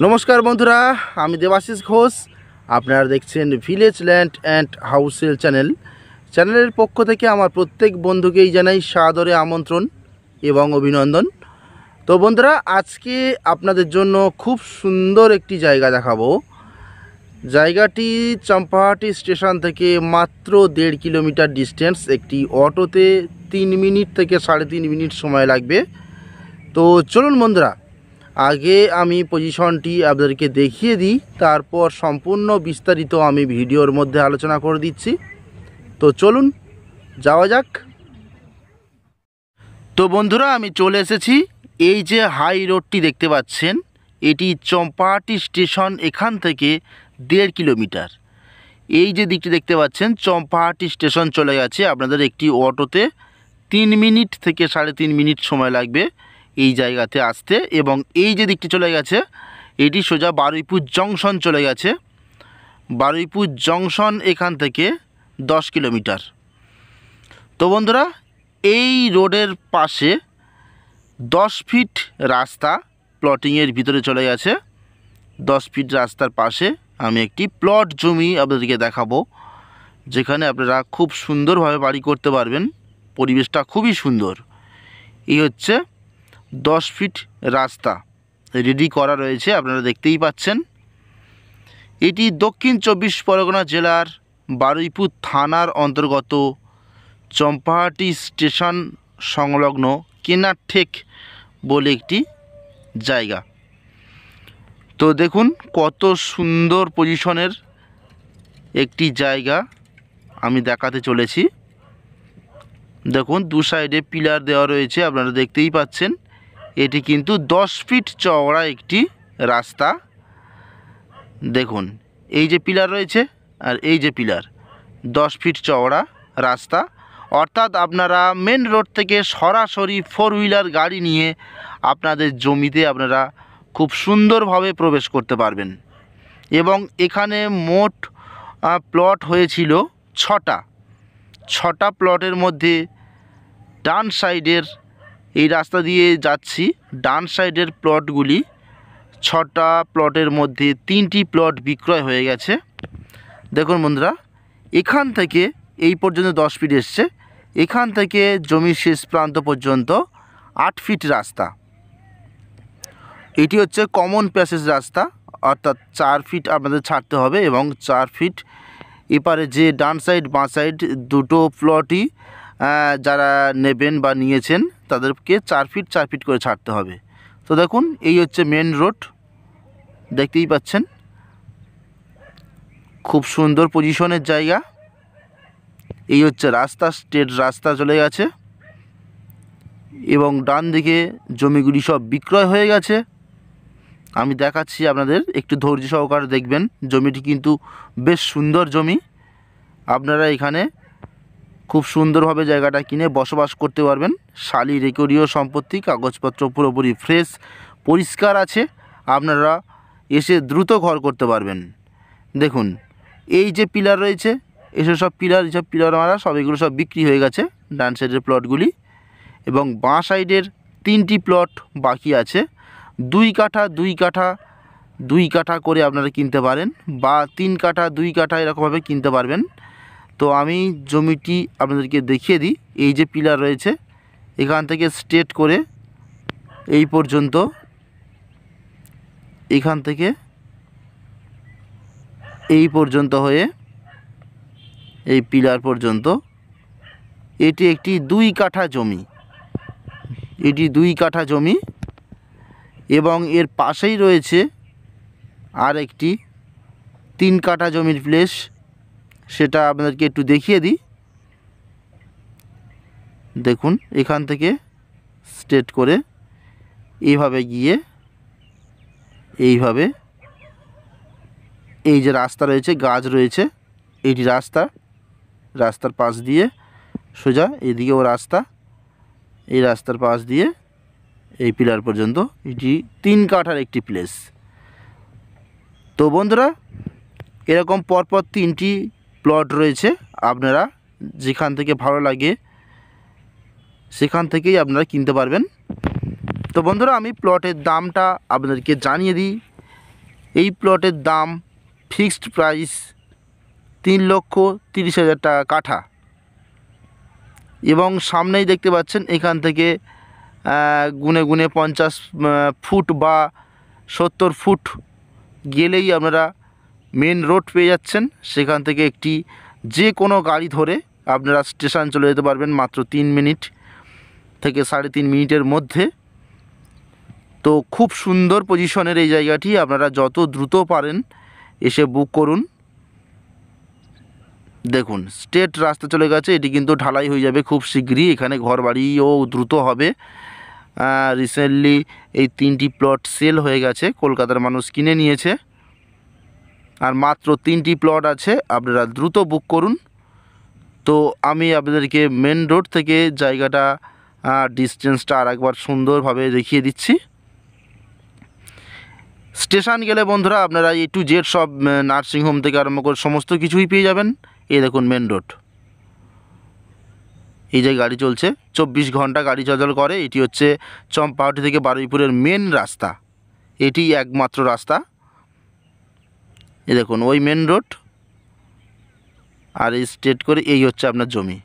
নমস্কার বন্ধুরা, আমি দেবাশিস ঘোষ। আপনারা দেখছেন ভিলেজ ল্যান্ড অ্যান্ড হাউসেল চ্যানেলের পক্ষ থেকে আমার প্রত্যেক বন্ধুকেই জানাই সাদরে আমন্ত্রণ এবং অভিনন্দন। তো বন্ধুরা, আজকে আপনাদের জন্য খুব সুন্দর একটি জায়গা দেখাবো। জায়গাটি চম্পাহাটি স্টেশন থেকে মাত্র 1.5 কিলোমিটার ডিস্টেন্স। একটি অটোতে 3 মিনিট থেকে 3.5 মিনিট সময় লাগবে। তো চলুন বন্ধুরা, আগে আমি পজিশনটি আপনাদেরকে দেখিয়ে দিই, তারপর সম্পূর্ণ বিস্তারিত আমি ভিডিওর মধ্যে আলোচনা করে দিচ্ছি। তো চলুন যাওয়া যাক। তো বন্ধুরা, আমি চলে এসেছি। এই যে হাই রোডটি দেখতে পাচ্ছেন, এটি চম্পাহাটি স্টেশন, এখান থেকে 1.5 কিলোমিটার। এই যে দিকটি দেখতে পাচ্ছেন, চম্পাহাটি স্টেশন চলে গেছে। আপনাদের একটি অটোতে 3 মিনিট থেকে 3.5 মিনিট সময় লাগবে এই জায়গাতে আসতে। এবং এই যে দিকটি চলে গেছে, এটি সোজা বারুইপুর জংশন চলে গেছে। বারুইপুর জংশন এখান থেকে 10 কিলোমিটার। তো বন্ধুরা, এই রোডের পাশে 10 ফিট রাস্তা প্লটিংয়ের ভিতরে চলে গেছে। 10 ফিট রাস্তার পাশে আমি একটি প্লট জমি আপনাদেরকে দেখাবো, যেখানে আপনারা খুব সুন্দরভাবে বাড়ি করতে পারবেন। পরিবেশটা খুবই সুন্দর। এই হচ্ছে 10 ফিট রাস্তা রেডি করা রয়েছে, আপনারা দেখতেই পাচ্ছেন। এটি দক্ষিণ 24 পরগনা জেলার বারুইপুর থানার অন্তর্গত চম্পাহাটি স্টেশন সংলগ্ন কেনারঠেক বলে একটি জায়গা। তো দেখুন কত সুন্দর পজিশনের একটি জায়গা আমি দেখাতে চলেছি। দেখুন দু সাইডে পিলার দেওয়া রয়েছে, আপনারা দেখতেই পাচ্ছেন। এটি কিন্তু 10 ফিট চওড়া একটি রাস্তা। দেখুন এই যে পিলার রয়েছে আর এই যে পিলার, 10 ফিট চওড়া রাস্তা। অর্থাৎ আপনারা মেন রোড থেকে সরাসরি 4 হুইলার গাড়ি নিয়ে আপনাদের জমিতে আপনারা খুব সুন্দরভাবে প্রবেশ করতে পারবেন। এবং এখানে মোট প্লট হয়েছিল 6টা প্লটের মধ্যে ডান সাইডের, এই রাস্তা দিয়ে যাচ্ছি, ডান সাইডের প্লটগুলি 6টা প্লটের মধ্যে 3টি প্লট বিক্রয় হয়ে গেছে। দেখুন বন্ধুরা, এখান থেকে এই পর্যন্ত 10 ফিট এসছে। এখান থেকে জমির শেষ প্রান্ত পর্যন্ত 8 ফিট রাস্তা। এটি হচ্ছে কমন প্যাসেজ রাস্তা, অর্থাৎ 4 ফিট আপনাদের ছাড়তে হবে এবং 4 ফিট এপারে যে ডান সাইড বাঁ সাইড দুটো প্লটই যারা নেবেন বা নিয়েছেন তাদেরকে 4 ফিট করে ছাড়তে হবে। তো দেখুন এই হচ্ছে মেন রোড, দেখতেই পাচ্ছেন। খুব সুন্দর পজিশনের জায়গা। এই হচ্ছে রাস্তা, স্ট্রেট রাস্তা চলে গেছে এবং ডান দিকে জমিগুলি সব বিক্রয় হয়ে গেছে। আমি দেখাচ্ছি আপনাদের, একটু ধৈর্য সহকারে দেখবেন। জমিটি কিন্তু বেশ সুন্দর জমি। আপনারা এখানে খুব সুন্দরভাবে জায়গাটা কিনে বসবাস করতে পারবেন। শালি রেকর্ডীয় সম্পত্তি, কাগজপত্র পুরোপুরি ফ্রেশ পরিষ্কার আছে। আপনারা এসে দ্রুত ঘর করতে পারবেন। দেখুন এই যে পিলার রয়েছে, এসব পিলার মারা সব, এগুলো সব বিক্রি হয়ে গেছে ডান সাইডের প্লটগুলি। এবং বাঁ সাইডের 3টি প্লট বাকি আছে। 2 কাঠা 2 কাঠা করে আপনারা কিনতে পারেন, বা 3 কাঠা 2 কাঠা এরকমভাবে কিনতে পারবেন। তো আমি জমিটি আপনাদেরকে দেখিয়ে দিই। এই যে পিলার রয়েছে, এখান থেকে স্ট্রেট করে এই পর্যন্ত, এখান থেকে এই পর্যন্ত হয়ে এই পিলার পর্যন্ত, এটি একটি 2 কাঠা জমি। এটি 2 কাঠা জমি এবং এর পাশেই রয়েছে আর একটি 3 কাঠা জমির প্লেস। সেটা আপনাদেরকে একটু দেখিয়ে দিই। দেখুন এখান থেকে স্ট্রেট করে এইভাবে গিয়ে এইভাবে এই যে রাস্তা রয়েছে, গাছ রয়েছে, এইটি রাস্তার পাশ দিয়ে সোজা এদিকেও রাস্তা, এই রাস্তার পাশ দিয়ে এই পিলার পর্যন্ত। এটি 3 কাঠার একটি প্লেস। তো বন্ধুরা, এরকম পরপর 3টি প্লট রয়েছে। আপনারা যেখান থেকে ভালো লাগে সেখান থেকেই আপনারা কিনতে পারবেন। তো বন্ধুরা, আমি প্লটের দামটা আপনাদেরকে জানিয়ে দিই। এই প্লটের দাম ফিক্সড প্রাইস 3,30,000 টাকা কাঠা। এবং সামনেই দেখতে পাচ্ছেন এখান থেকে গুনে গুনে 50 ফুট বা 70 ফুট গেলেই আপনারা মেন রোড পেয়ে যাচ্ছেন। সেখান থেকে একটি যে কোনো গাড়ি ধরে আপনারা স্টেশন চলে যেতে পারবেন মাত্র 3 মিনিট থেকে 3.5 মিনিটের মধ্যে। তো খুব সুন্দর পজিশনের এই জায়গাটি, আপনারা যত দ্রুত পারেন এসে বুক করুন। দেখুন স্ট্রেট রাস্তা চলে গেছে, এটি কিন্তু ঢালাই হয়ে যাবে খুব শীঘ্রই। এখানে ঘরবাড়িও দ্রুত হবে। রিসেন্টলি এই 3টি প্লট সেল হয়ে গেছে, কলকাতার মানুষ কিনে নিয়েছে, আর মাত্র 3টি প্লট আছে, আপনারা দ্রুত বুক করুন। তো আমি আপনাদেরকে মেন রোড থেকে জায়গাটা ডিস্টেন্সটা আর একবার সুন্দরভাবে দেখিয়ে দিচ্ছি। স্টেশন গেলে বন্ধুরা আপনারা A to Z সব নার্সিংহোম থেকে আরম্ভ করে সমস্ত কিছুই পেয়ে যাবেন। এই দেখুন মেন রোড, এই যে গাড়ি চলছে 24 ঘন্টা গাড়ি চলাচল করে। এটি হচ্ছে চম্পাহাটি থেকে বারুইপুরের মেন রাস্তা, এটি একমাত্র রাস্তা। এই দেখুন ওই মেন রোড, আর এই স্ট্রেট করে এই হচ্ছে আপনার জমি।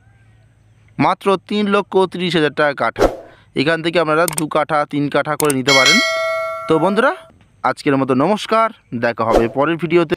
মাত্র 3,30,000 টাকা কাঠা। এখান থেকে আপনারা 2 কাঠা 3 কাঠা করে নিতে পারেন। তো বন্ধুরা আজকের মতো নমস্কার, দেখা হবে পরের ভিডিওতে।